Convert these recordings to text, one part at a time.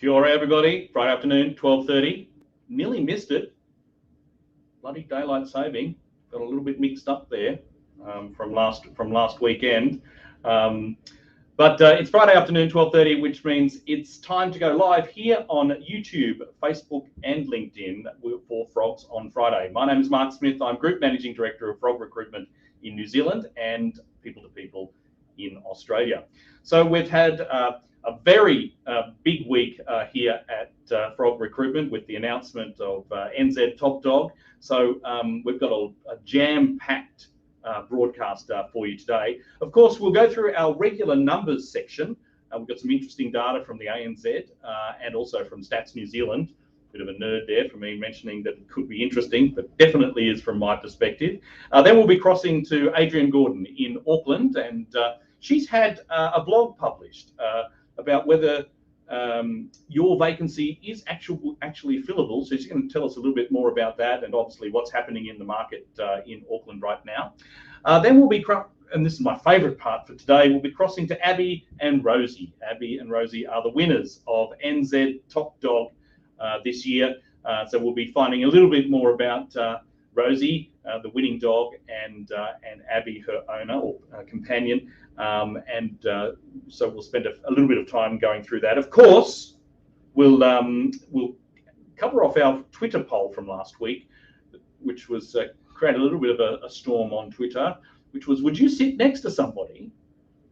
Kia ora, everybody. Friday afternoon, 12:30. Nearly missed it. Bloody daylight saving. Got a little bit mixed up there from last weekend. But it's Friday afternoon, 12:30, which means it's time to go live here on YouTube, Facebook, and LinkedIn for Frogs on Friday. My name is Mark Smith. I'm Group Managing Director of Frog Recruitment in New Zealand and People to People in Australia. So we've had a very big week here at Frog Recruitment with the announcement of NZ Top Dog. So we've got a jam-packed broadcast for you today. Of course, we'll go through our regular numbers section. We've got some interesting data from the ANZ and also from Stats New Zealand. Bit of a nerd there for me mentioning that it could be interesting, but definitely is from my perspective. Then we'll be crossing to Adrienne Gordon in Auckland, and she's had a blog published about whether your vacancy is actually fillable. So she's going to tell us a little bit more about that and obviously what's happening in the market in Auckland right now. Then we'll be, and this is my favourite part for today, we'll be crossing to Abby and Rosie. Abby and Rosie are the winners of NZ Top Dog this year. So we'll be finding a little bit more about Rosie, the winning dog, and Abby, her owner or companion. So we'll spend a little bit of time going through that. Of course, we'll cover off our Twitter poll from last week, which was created a little bit of a storm on Twitter, which was, would you sit next to somebody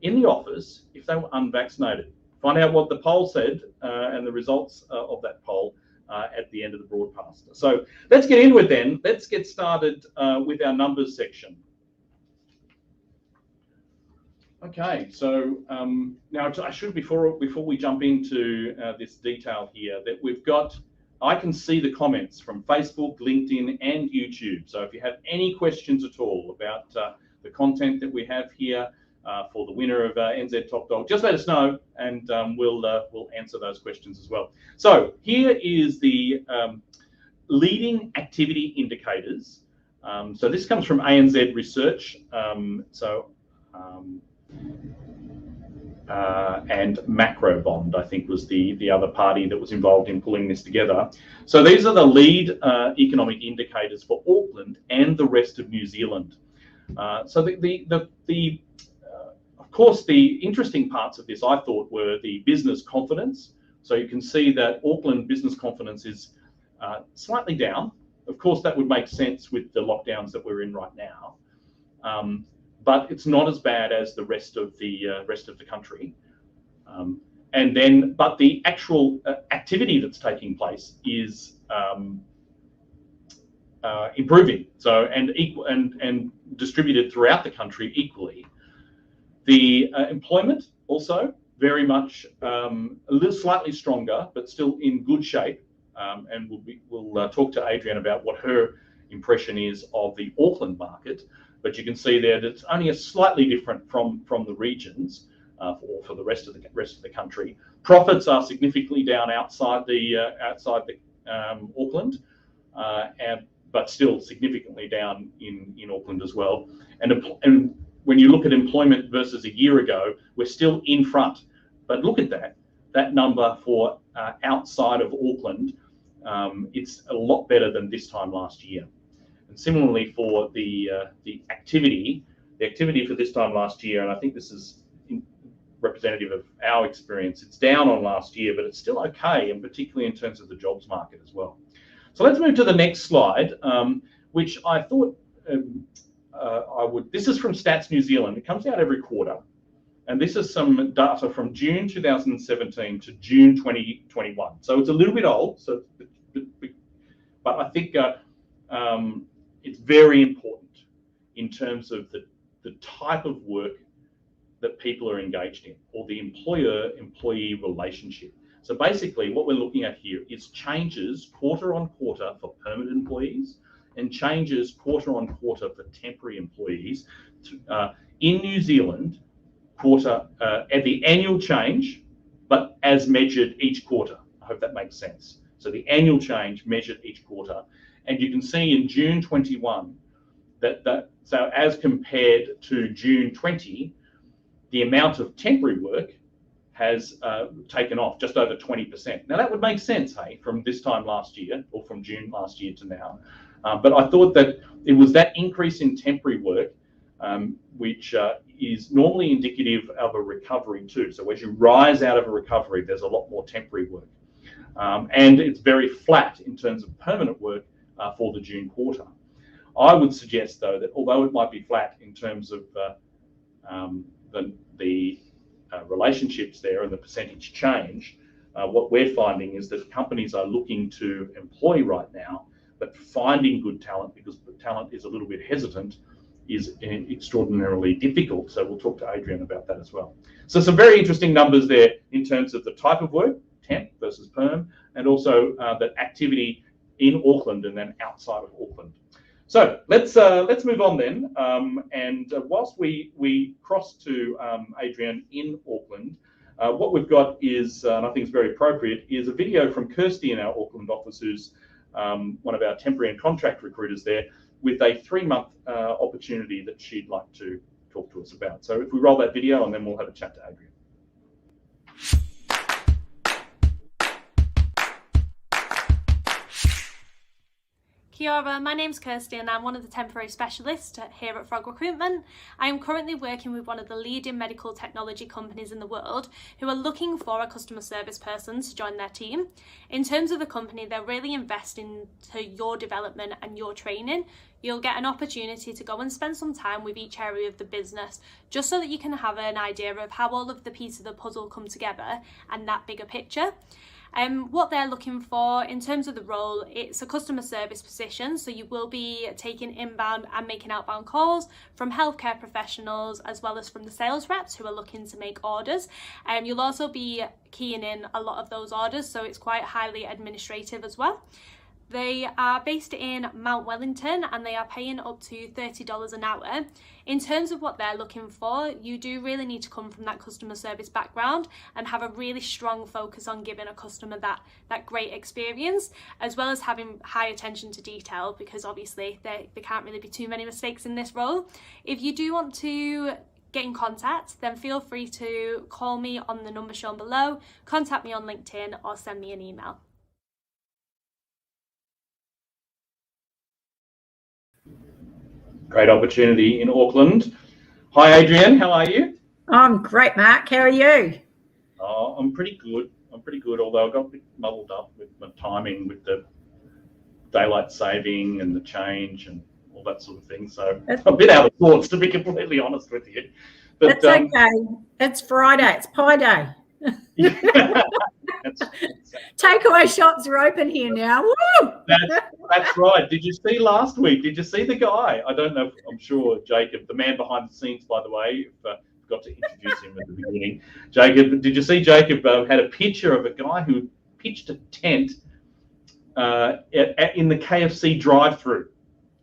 in the office if they were unvaccinated? Find out what the poll said and the results of that poll at the end of the broadcast. So let's get into it then. Let's get started with our numbers section. Okay, so now I should, before we jump into this detail here, that we've got, I can see the comments from Facebook, LinkedIn, and YouTube. So if you have any questions at all about the content that we have here for the winner of NZ Top Dog, just let us know, and we'll answer those questions as well. So here is the leading activity indicators. So this comes from ANZ Research. And Macrobond, I think, was the other party that was involved in pulling this together. So these are the lead economic indicators for Auckland and the rest of New Zealand. So of course, the interesting parts of this, I thought, were the business confidence. So you can see that Auckland business confidence is slightly down. Of course, that would make sense with the lockdowns that we're in right now. But it's not as bad as the rest of the country. But the actual activity that's taking place is improving. So and distributed throughout the country equally. The employment also very much a little slightly stronger, but still in good shape. And we'll talk to Adrienne about what her impression is of the Auckland market. But you can see there that it's only a slightly different from the regions for the rest of the country. Profits are significantly down outside Auckland, but still significantly down in Auckland as well. And when you look at employment versus a year ago, we're still in front. But look at that number for outside of Auckland. It's a lot better than this time last year. And similarly for the activity for this time last year, and I think this is representative of our experience, it's down on last year, but it's still okay, and particularly in terms of the jobs market as well. So let's move to the next slide, which I thought this is from Stats New Zealand. It comes out every quarter. And this is some data from June 2017 to June 2021. So it's a little bit old, but I think it's very important in terms of the type of work that people are engaged in, or the employer-employee relationship. So basically what we're looking at here is changes quarter on quarter for permanent employees and changes quarter on quarter for temporary employees in New Zealand, at the annual change, but as measured each quarter. I hope that makes sense. So the annual change measured each quarter. And you can see in June 21 so as compared to June 20, the amount of temporary work has taken off just over 20%. Now that would make sense, hey, from this time last year or from June last year to now. But I thought that it was that increase in temporary work, which is normally indicative of a recovery too. So as you rise out of a recovery, there's a lot more temporary work. And it's very flat in terms of permanent work for the June quarter. I would suggest, though, that although it might be flat in terms of the relationships there and the percentage change, what we're finding is that companies are looking to employ right now, but finding good talent, because the talent is a little bit hesitant, is extraordinarily difficult. So we'll talk to Adrienne about that as well. So some very interesting numbers there in terms of the type of work, temp versus perm, and also that activity in Auckland and then outside of Auckland. So let's move on then. And whilst we cross to Adrienne in Auckland, what we've got is, and I think it's very appropriate, is a video from Kirsty in our Auckland office, who's one of our temporary and contract recruiters there, with a 3-month opportunity that she'd like to talk to us about. So if we roll that video, and then we'll have a chat to Adrienne. Kia ora, my name's Kirsty and I'm one of the temporary specialists here at Frog Recruitment. I am currently working with one of the leading medical technology companies in the world who are looking for a customer service person to join their team. In terms of the company, they're really investing into your development and your training. You'll get an opportunity to go and spend some time with each area of the business, just so that you can have an idea of how all of the pieces of the puzzle come together and that bigger picture. What they're looking for in terms of the role, it's a customer service position, so you will be taking inbound and making outbound calls from healthcare professionals as well as from the sales reps who are looking to make orders. You'll also be keying in a lot of those orders, so it's quite highly administrative as well. They are based in Mount Wellington and they are paying up to $30 an hour. In terms of what they're looking for, you do really need to come from that customer service background and have a really strong focus on giving a customer that great experience, as well as having high attention to detail, because obviously there can't really be too many mistakes in this role. If you do want to get in contact, then feel free to call me on the number shown below, contact me on LinkedIn or send me an email. Great opportunity in Auckland. Hi, Adrienne. How are you? I'm great, Mark. How are you? Oh, I'm pretty good. Although I got a bit muddled up with my timing with the daylight saving and the change and all that sort of thing. So I'm a bit out of sorts, to be completely honest with you. But it's okay. It's Friday. It's Pie Day. Takeaway shops are open here now. Woo! That's right. Did you see last week? Did you see the guy? I don't know. I'm sure Jacob, the man behind the scenes, by the way, forgot to introduce him at the beginning. Jacob, did you see Jacob had a picture of a guy who pitched a tent in the KFC drive-through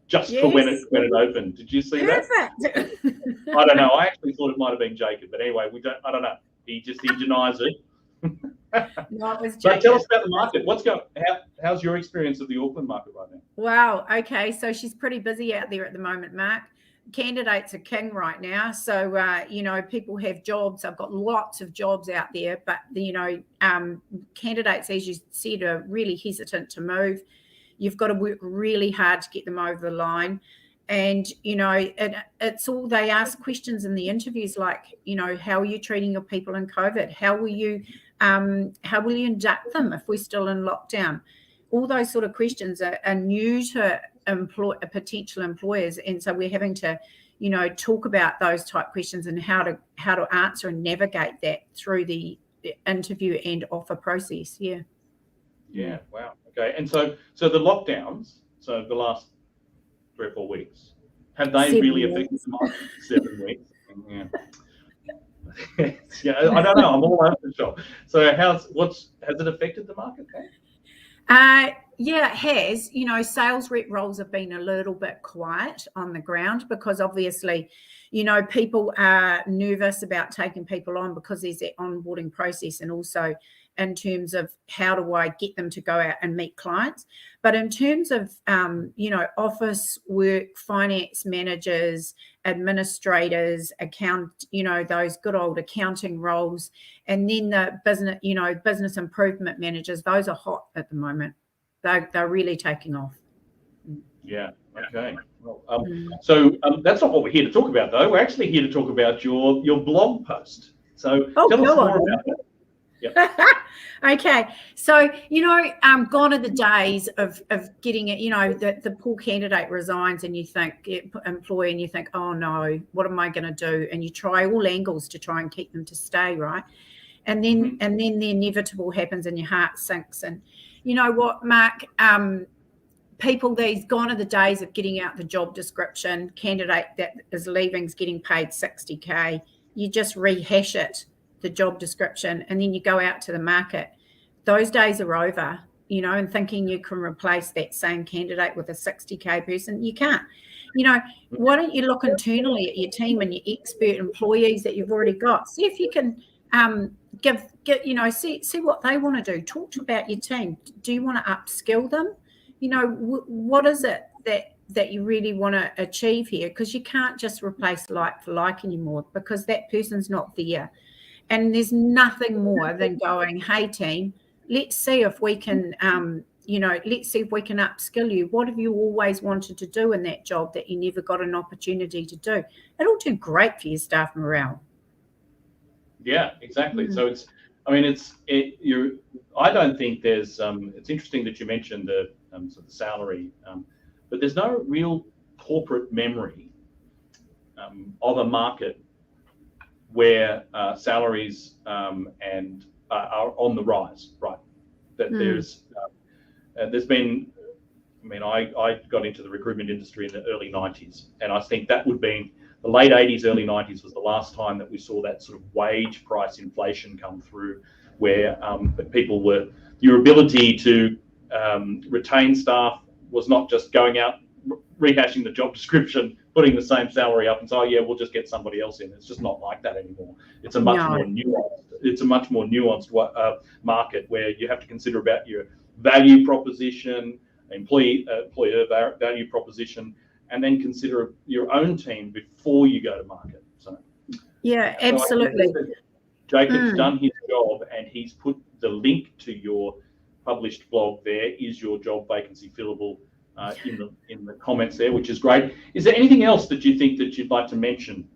just for when it opened? Did you see that? I don't know. I actually thought it might have been Jacob, but anyway, I don't know. He denies it. No, it was Jacob. But tell us about the market. How's your experience of the Auckland market right now? Wow. Okay. So she's pretty busy out there at the moment, Mark. Candidates are king right now. So, people have jobs. I've got lots of jobs out there, but, candidates, as you said, are really hesitant to move. You've got to work really hard to get them over the line. And, it's all, they ask questions in the interviews like, how are you treating your people in COVID? How will you induct them if we're still in lockdown? All those sort of questions are new to potential employers. And so we're having to, talk about those type questions and how to answer and navigate that through the interview and offer process. Yeah. Yeah. Wow. Okay. And so the lockdowns, so the last 3 or 4 weeks, have they really affected the market? 7 weeks. Yeah. I don't know. I'm all over the shop. So has it affected the market? Yeah, it has. Sales rep roles have been a little bit quiet on the ground because obviously, people are nervous about taking people on because there's that onboarding process, and also in terms of how do I get them to go out and meet clients. But in terms of, office work, finance managers, administrators, those good old accounting roles, and then the business improvement managers, those are hot at the moment. They're really taking off. Yeah. Okay. Well, that's not what we're here to talk about, though. We're actually here to talk about your blog post. So tell us more about it. Yep. Okay, so gone are the days of getting it. The poor candidate resigns, and you think employee, and you think, oh no, what am I going to do? And you try all angles to try and keep them to stay, right? And then the inevitable happens, and your heart sinks. And you know what, Mark? Gone are the days of getting out the job description. Candidate that is leaving is getting paid 60K. You just rehash it, the job description, and then you go out to the market. Those days are over, and thinking you can replace that same candidate with a 60K person. You can't. Why don't you look internally at your team and your expert employees that you've already got? See if you can see what they want to do. Talk about your team. Do you want to upskill them? What is it that you really want to achieve here? Because you can't just replace like for like anymore, because that person's not there. And there's nothing more than going, hey team, let's see if we can upskill you. What have you always wanted to do in that job that you never got an opportunity to do? It'll do great for your staff morale. Yeah, exactly. So I don't think there's it's interesting that you mentioned the sort of salary, but there's no real corporate memory of a market where salaries and are on the rise, right? That there's been, I got into the recruitment industry in the early 90s, and I think that would be the late 80s, early 90s was the last time that we saw that sort of wage price inflation come through, where your ability to retain staff was not just going out, rehashing the job description, putting the same salary up and say, oh yeah, we'll just get somebody else in. It's just not like that anymore. It's a much more nuanced market, where you have to consider about your value proposition, employer value proposition, and then consider your own team before you go to market. So yeah, absolutely. Jacob's done his job, and he's put the link to your published blog there. Is your job vacancy fillable in the comments there, which is great. Is there anything else that you think that you'd like to mention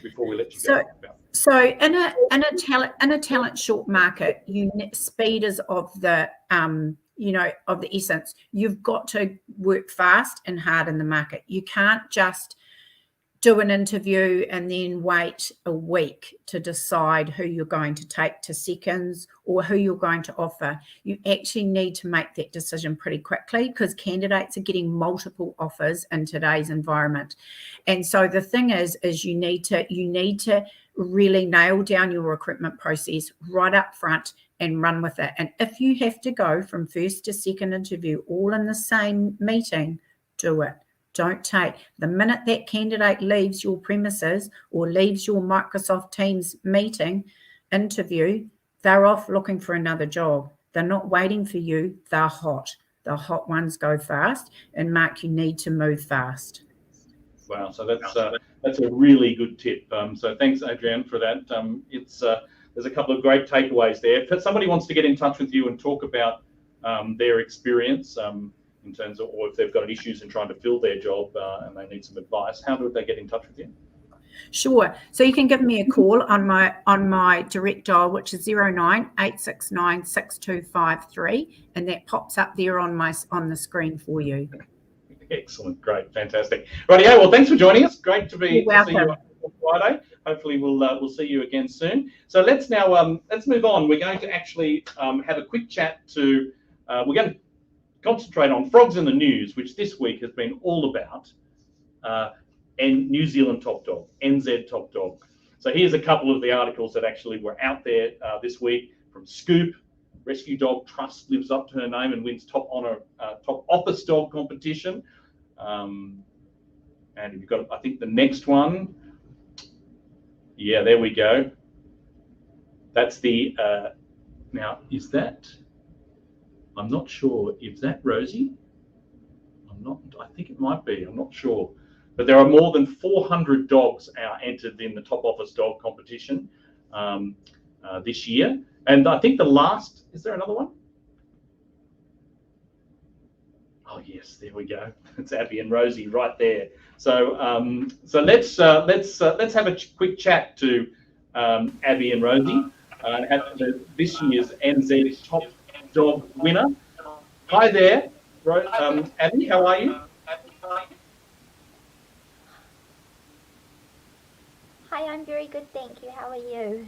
before we let you go? So in a talent short market, speed is of the of the essence. You've got to work fast and hard in the market. You can't just do an interview and then wait a week to decide who you're going to take to seconds or who you're going to offer. You actually need to make that decision pretty quickly, because candidates are getting multiple offers in today's environment. And so the thing is you need to really nail down your recruitment process right up front and run with it. And if you have to go from first to second interview all in the same meeting, do it. Don't take the minute that candidate leaves your premises or leaves your Microsoft Teams meeting interview, they're off looking for another job. They're not waiting for you. They're hot. The hot ones go fast. And Mark, you need to move fast. Wow. So that's a really good tip. So thanks, Adrienne, for that. There's a couple of great takeaways there. If somebody wants to get in touch with you and talk about their experience, in terms of, or if they've got issues in trying to fill their job and they need some advice, how do they get in touch with you? Sure. So you can give me a call on my direct dial, which is 09-869 6253, and that pops up there on the screen for you. Excellent, great, fantastic. Rightio, well, thanks for joining us. Great to see you on Friday. Hopefully we'll see you again soon. So let's move on. We're going to actually have a quick chat to. We're going to concentrate on frogs in the news, which this week has been all about and New Zealand top dog, NZ top dog. So here's a couple of the articles that actually were out there this week from Scoop. Rescue Dog Trust lives up to her name and wins top office dog competition. And you've got, I think, the next one. Yeah, there we go. That's the Now, is that, I'm not sure, is that Rosie? I think it might be, I'm not sure. But there are more than 400 dogs entered in the top office dog competition this year. And I think the last, is there another one? Oh yes, there we go. It's Abby and Rosie right there. So let's have a quick chat to Abby and Rosie, this year's NZ Top Dog winner. Hi there, Abby. How are you? Hi, I'm very good, thank you. How are you?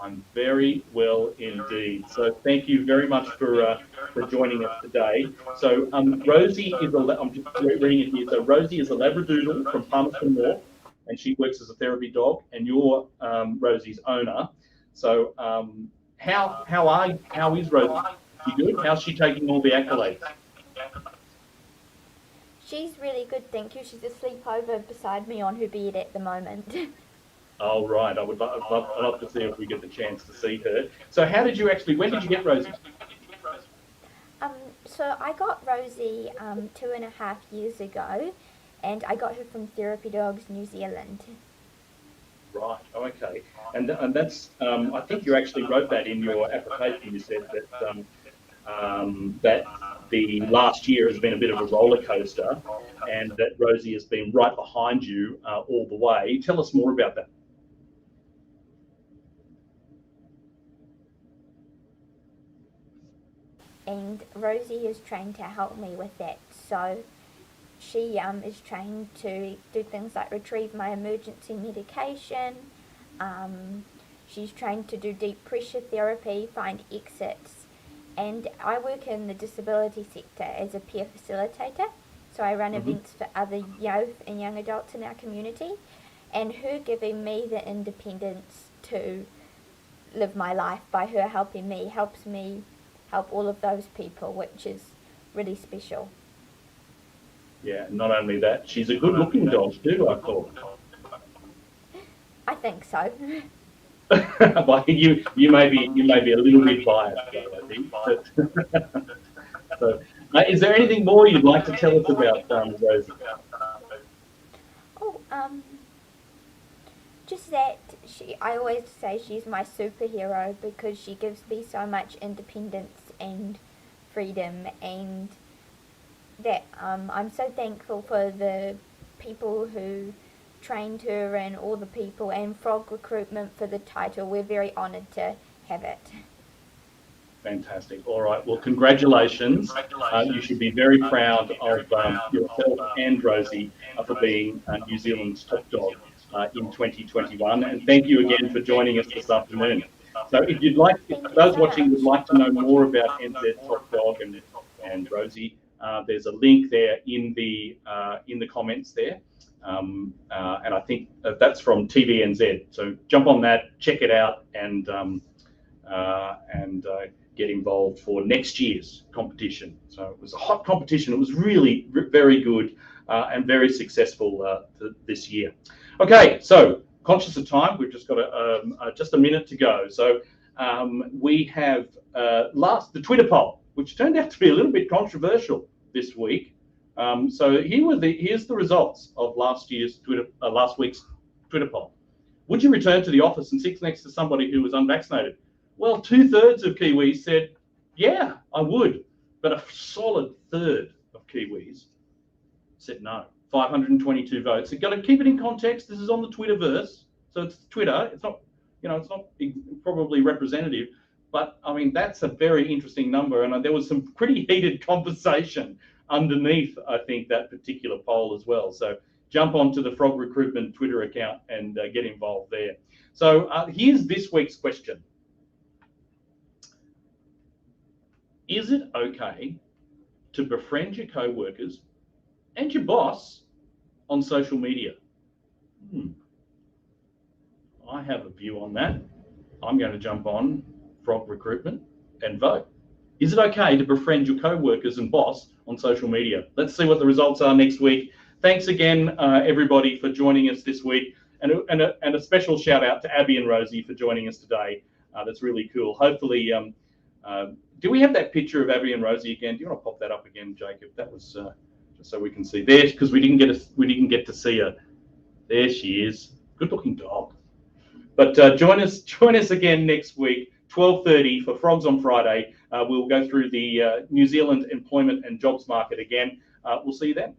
I'm very well indeed. So thank you very much for joining us today. So Rosie is I'm just reading it here. So Rosie is a Labradoodle from Palmerston North, and she works as a therapy dog. And you're Rosie's owner. So how is Rosie? She good? How's she taking all the accolades? She's really good, thank you. She's asleep over beside me on her bed at the moment. Oh, right. I'd love to see if we get the chance to see her. So when did you get Rosie? So I got Rosie 2.5 years ago, and I got her from Therapy Dogs New Zealand. Right. Okay. And that's I think you actually wrote that in your application. You said that that the last year has been a bit of a roller coaster, and that Rosie has been right behind you all the way. Tell us more about that. And Rosie is trained to help me with that. So she is trained to do things like retrieve my emergency medication. She's trained to do deep pressure therapy, find exits. And I work in the disability sector as a peer facilitator. So I run events for other youth and young adults in our community. And her giving me the independence to live my life by her helping me helps me help all of those people, which is really special. Yeah, not only that, she's a good-looking dog too, I thought. I think so. Well, you may be a little bit biased, though, I think. But so, is there anything more you'd like to tell us about Rosie? Oh, just that I always say she's my superhero because she gives me so much independence and freedom, and that I'm so thankful for the people who trained her and all the people, and Frog Recruitment for the title. We're very honoured to have it. Fantastic. All right. Well, congratulations. You should be very proud of yourself and Rosie for being New Zealand's top dog in 2021. And thank you again for joining us this afternoon. So if those watching would like to know more about NZ Top Dog and Rosie, there's a link there in the comments there. And I think that's from TVNZ. So jump on that, check it out, and get involved for next year's competition. So it was a hot competition. It was really very good and very successful this year. Okay, so conscious of time, we've just got just a minute to go. So we have the Twitter poll, which turned out to be a little bit controversial this week. So here's the results of last week's Twitter poll. Would you return to the office and sit next to somebody who was unvaccinated? Well, 2/3 of Kiwis said, yeah, I would. But a solid third of Kiwis said no. 522 votes. You've got to keep it in context. This is on the Twitterverse. So it's Twitter. It's not, it's not probably representative. But I mean, that's a very interesting number. And there was some pretty heated conversation underneath, I think, that particular poll as well. So jump onto the Frog Recruitment Twitter account and get involved there. So here's this week's question. Is it okay to befriend your co-workers and your boss on social media? I have a view on that. I'm going to jump on Frog Recruitment and vote. Is it okay to befriend your co-workers and boss on social media? Let's see what the results are next week. Thanks again, everybody, for joining us this week. And a special shout out to Abby and Rosie for joining us today. that's really cool. Hopefully, do we have that picture of Abby and Rosie again? Do you want to pop that up again, Jacob? That was just so we can see there, because we didn't get to see her. There she is. Good looking dog. But join us again next week, 12:30 for Frogs on Friday. We'll go through the New Zealand employment and jobs market again. We'll see you then.